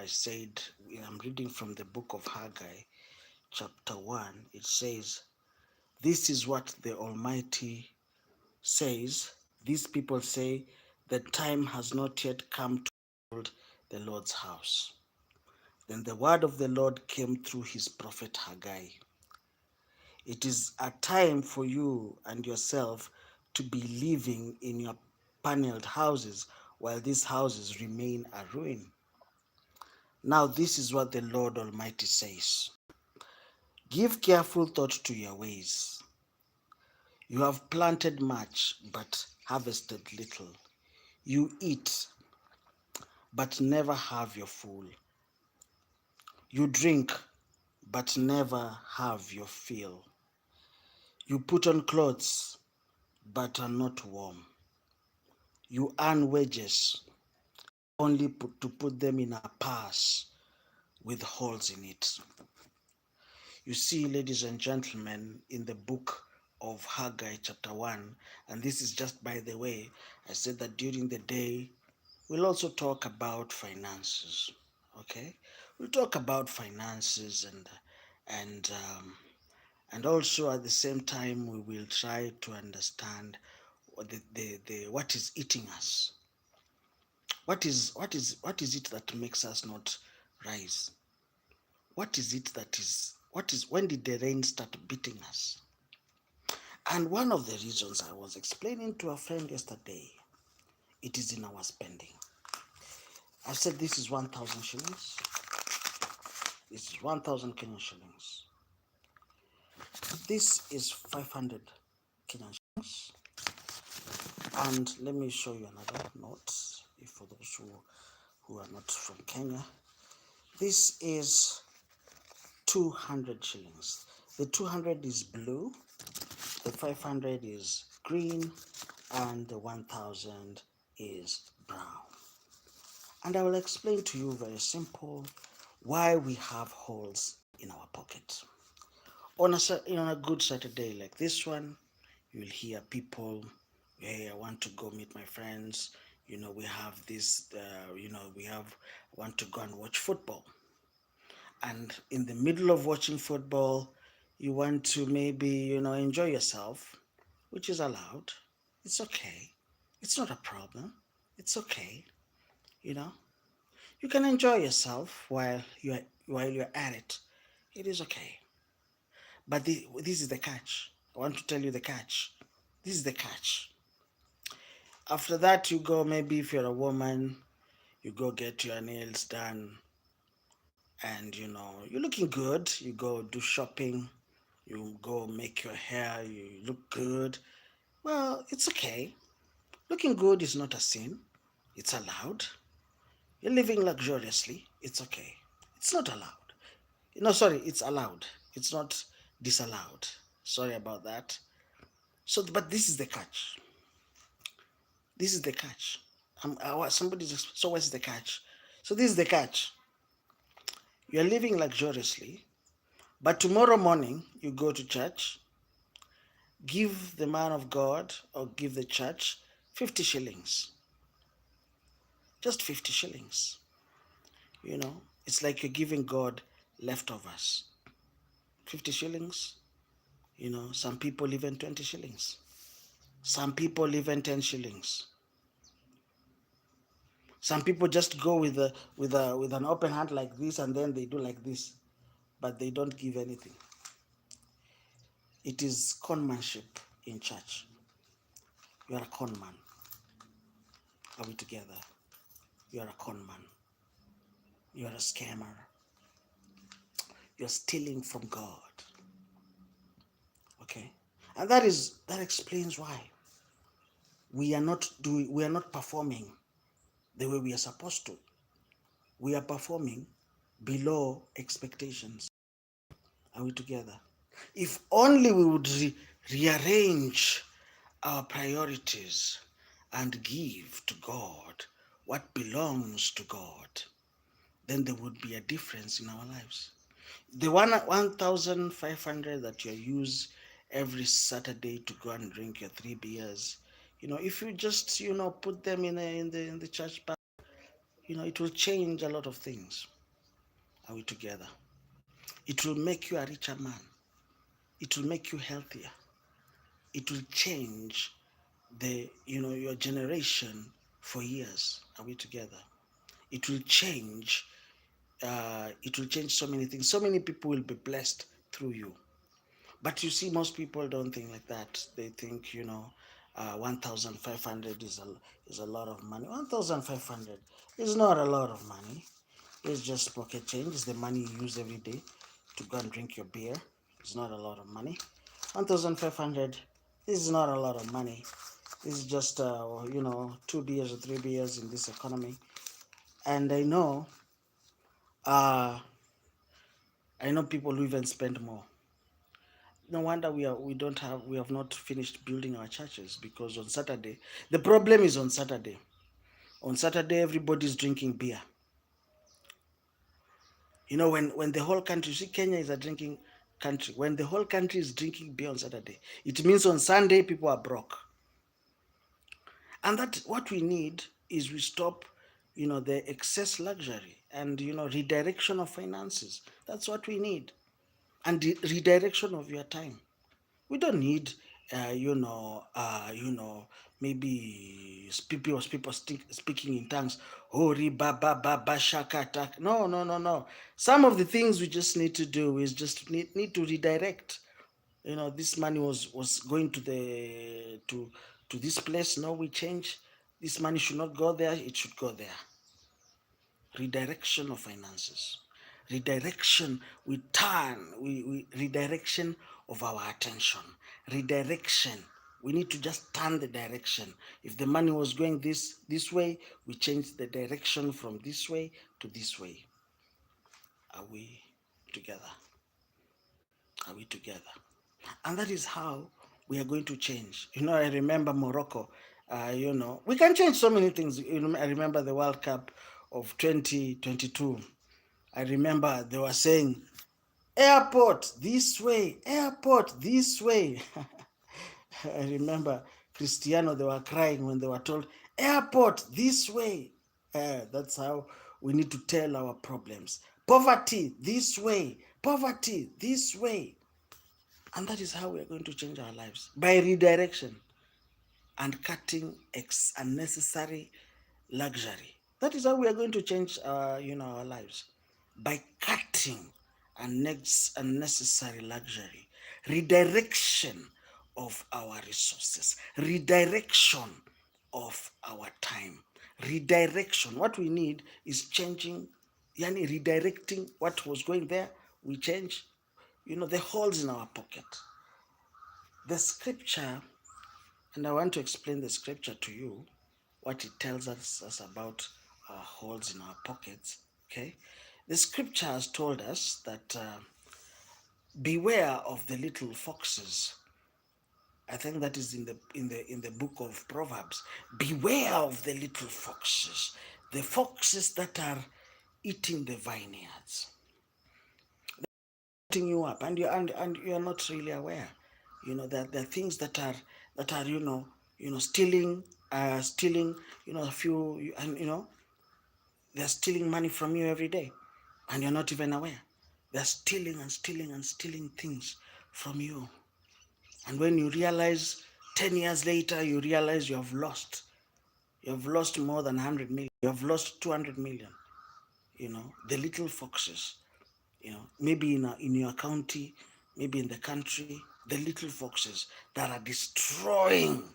I said, I'm reading from the book of Haggai, chapter 1. It says, "This is what the Almighty says. These people say, the time has not yet come to build the Lord's house." Then the word of the Lord came through his prophet Haggai. "It is a time for you and yourself to be living in your paneled houses while these houses remain a ruin. Now this is what the Lord Almighty says. Give careful thought to your ways. You have planted much but harvested little. You eat but never have your full. You drink but never have your fill. You put on clothes but are not warm. You earn wages only to put them in a purse with holes in it." You see, ladies and gentlemen, in the book of Haggai, chapter 1, and this is just by the way, I said that during the day, we'll also talk about finances. Okay? We'll talk about finances and um, and also at the same time we will try to understand what is eating us. What is it that makes us not rise? What is it that is when did the rain start beating us? And one of the reasons, I was explaining to a friend yesterday, it is in our spending. I said this is 1,000 shillings. This is 1,000 Kenyan shillings. This is 500 Kenyan shillings. And let me show you another note, if for those who are not from Kenya. This is 200 shillings. The 200 is blue, the 500 is green, and the 1,000 is brown. And I will explain to you very simple why we have holes in our pocket. On a good Saturday like this one, you'll hear people, "Hey, I want to go meet my friends. We have this, want to go and watch football." And in the middle of watching football, you want to maybe, enjoy yourself, which is allowed. It's okay. It's not a problem. It's okay. You know, you can enjoy yourself while you're at it. It is okay. But this is the catch. I want to tell you the catch. This is the catch. After that, you go, maybe if you're a woman, you go get your nails done, and you're looking good. You go do shopping, you go make your hair, you look good. Well, it's okay. Looking good is not a sin. It's allowed. You're living luxuriously. It's okay. It's not allowed. No, sorry, it's allowed. It's not disallowed. Sorry about that. So, but this is the catch. This is the catch. So what's the catch? So this is the catch. You're living luxuriously, but tomorrow morning you go to church, give the man of God or give the church 50 shillings. Just 50 shillings. It's like you're giving God leftovers. 50 shillings. Some people even 20 shillings. Some people even 10 shillings. Some people just go with an open hand like this, and then they do like this, but they don't give anything. It is conmanship in church. You are a con man. Are we together? You are a con man. You are a scammer. You're stealing from God. Okay? And that explains why we are not performing the way we are supposed to. We are performing below expectations. Are we together? If only we would rearrange our priorities and give to God what belongs to God, then there would be a difference in our lives. The 1,500 that you use every Saturday to go and drink your 3 beers, if you just put them in the church bag, it will change a lot of things. Are we together? It will make you a richer man. It will make you healthier. It will change your generation for years. Are we together? It will change. It will change so many things. So many people will be blessed through you. But you see, most people don't think like that. They think, 1,500 is a lot of money. 1,500 is not a lot of money. It's just pocket change. It's the money you use every day to go and drink your beer. It's not a lot of money. 1,500 is not a lot of money. It's just 2 beers or 3 beers in this economy. And uh, I know people who even spend more. No wonder we have not finished building our churches, because on Saturday, the problem is on Saturday. On Saturday, everybody's drinking beer. When the whole country, you see, Kenya is a drinking country. When the whole country is drinking beer on Saturday, it means on Sunday people are broke. And that what we need is we stop, the excess luxury and redirection of finances. That's what we need, and the redirection of your time. We don't need, maybe people speaking in tongues. Hori ba ba ba ba shaka tak. No, no, no, no. Some of the things we just need to do is just need to redirect. This money was going to this place. No, we change. This money should not go there. It should go there. Redirection of finances. Redirection, we redirection of our attention. Redirection, we need to just turn the direction. If the money was going this way, we change the direction from this way to this way. Are we together? Are we together? And that is how we are going to change. I remember Morocco. We can change so many things. I remember the World Cup of 2022. I remember they were saying, airport this way, airport this way. I remember Cristiano, they were crying when they were told, airport this way. That's how we need to tell our problems. Poverty this way, poverty this way. And that is how we are going to change our lives, by redirection and cutting unnecessary luxury. That is how we are going to change our lives, by cutting unnecessary luxury, redirection of our resources, redirection of our time, redirection. What we need is changing, redirecting what was going there. We change, the holes in our pocket. The scripture, and I want to explain the scripture to you, what it tells us about our holes in our pockets. Okay, the scripture has told us that beware of the little foxes. I think that is in the book of Proverbs. Beware of the little foxes, the foxes that are eating the vineyards, eating you up, and you are not really aware. That there are things that are stealing, a few, and they're stealing money from you every day, and you're not even aware. They're stealing and stealing and stealing things from you. And when you realize, 10 years later, you realize you have lost. You have lost more than 100 million. You have lost 200 million. The little foxes, maybe in your county, maybe in the country, the little foxes that are destroying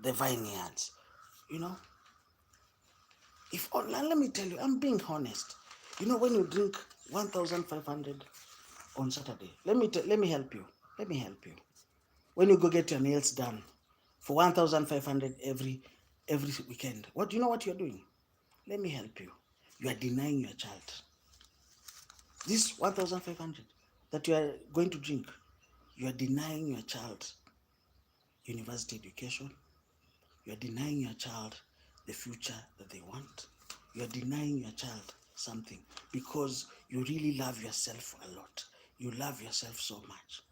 the vineyards. Let me tell you, I'm being honest. When you drink 1,500 on Saturday, let me help you. Let me help you. When you go get your nails done for 1,500 every weekend, what you're doing? Let me help you. You are denying your child this 1,500 that you are going to drink. You are denying your child university education. You are denying your child the future that they want. You are denying your child something because you really love yourself a lot. You love yourself so much.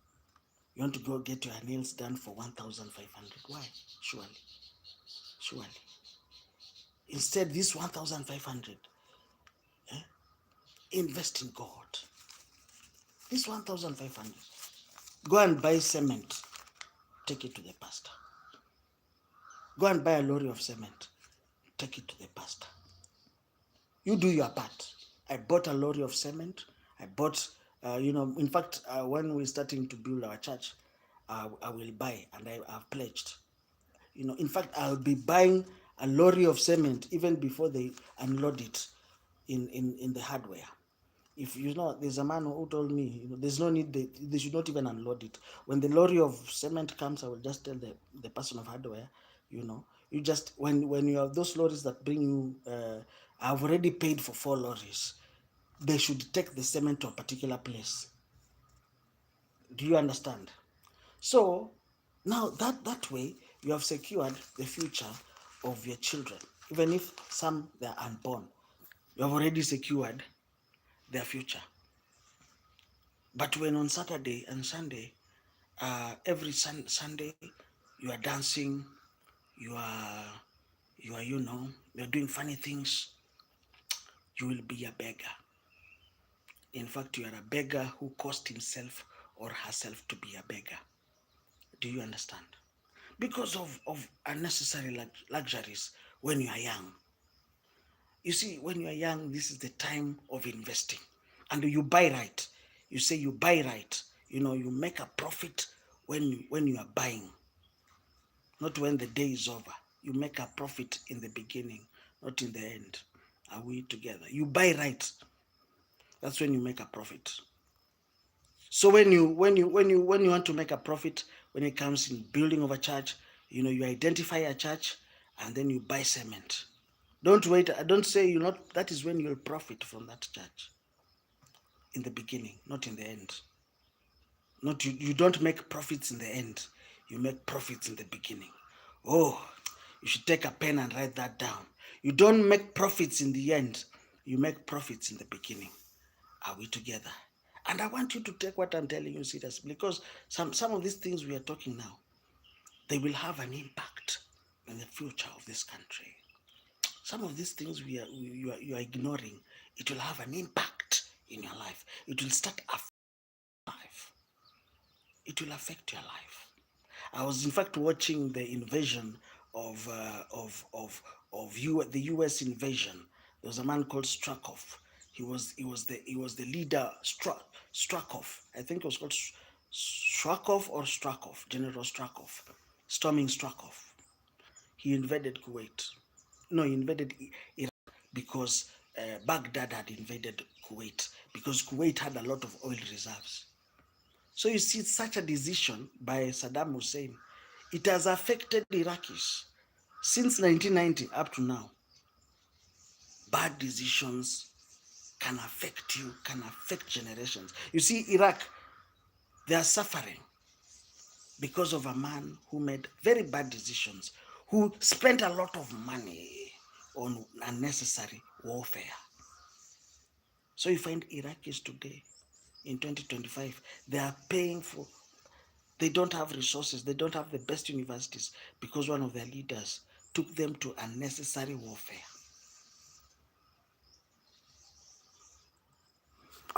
You want to go get your nails done for 1,500. Why? Surely. Instead, this 1,500, Invest in God. This 1,500. Go and buy cement. Take it to the pastor. Go and buy a lorry of cement. Take it to the pastor. You do your part. I bought a lorry of cement. I bought, in fact, when we're starting to build our church, I will buy, and I've pledged. In fact, I'll be buying a lorry of cement even before they unload it in the hardware. If there's a man who told me, there's no need, they should not even unload it. When the lorry of cement comes, I will just tell the person of hardware, you just, when you have those lorries that bring you, I've already paid for 4 lorries. They should take the cement to a particular place. Do you understand? So now that way, you have secured the future of your children. Even if some they are unborn, you have already secured their future. But when on Saturday and Sunday, every Sunday, you are dancing, you are you're doing funny things, you will be a beggar. In fact, you are a beggar who caused himself or herself to be a beggar. Do you understand? Because of unnecessary luxuries when you are young. You see, when you are young, this is the time of investing. And you buy right. You say you buy right. You make a profit when you are buying, not when the day is over. You make a profit in the beginning, not in the end. Are we together? You buy right. That's when you make a profit. So when you want to make a profit, when it comes in building of a church, you identify a church and then you buy cement. Don't wait. Don't say you not. That is when you'll profit from that church. In the beginning, not in the end. Not you don't make profits in the end. You make profits in the beginning. Oh, you should take a pen and write that down. You don't make profits in the end. You make profits in the beginning. Are we together? And I want you to take what I'm telling you seriously, because some of these things we are talking now, they will have an impact in the future of this country. Some of these things you are ignoring, it will have an impact in your life. It will start affecting your life. It will affect your life. I was in fact watching the invasion of the U.S. invasion. There was a man called Strakov. He was the leader. Strakov. I think it was called Strakov or Strakov. General Strakov, storming Strakov. He invaded Kuwait. No, he invaded Iraq because Baghdad had invaded Kuwait, because Kuwait had a lot of oil reserves. So you see, such a decision by Saddam Hussein, it has affected Iraqis since 1990 up to now. Bad decisions can affect you, can affect generations. You see, Iraq, they are suffering because of a man who made very bad decisions, who spent a lot of money on unnecessary warfare. So you find Iraqis today, in 2025, they are paying for, they don't have resources, they don't have the best universities, because one of their leaders took them to unnecessary warfare.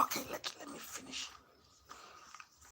Okay, let me finish.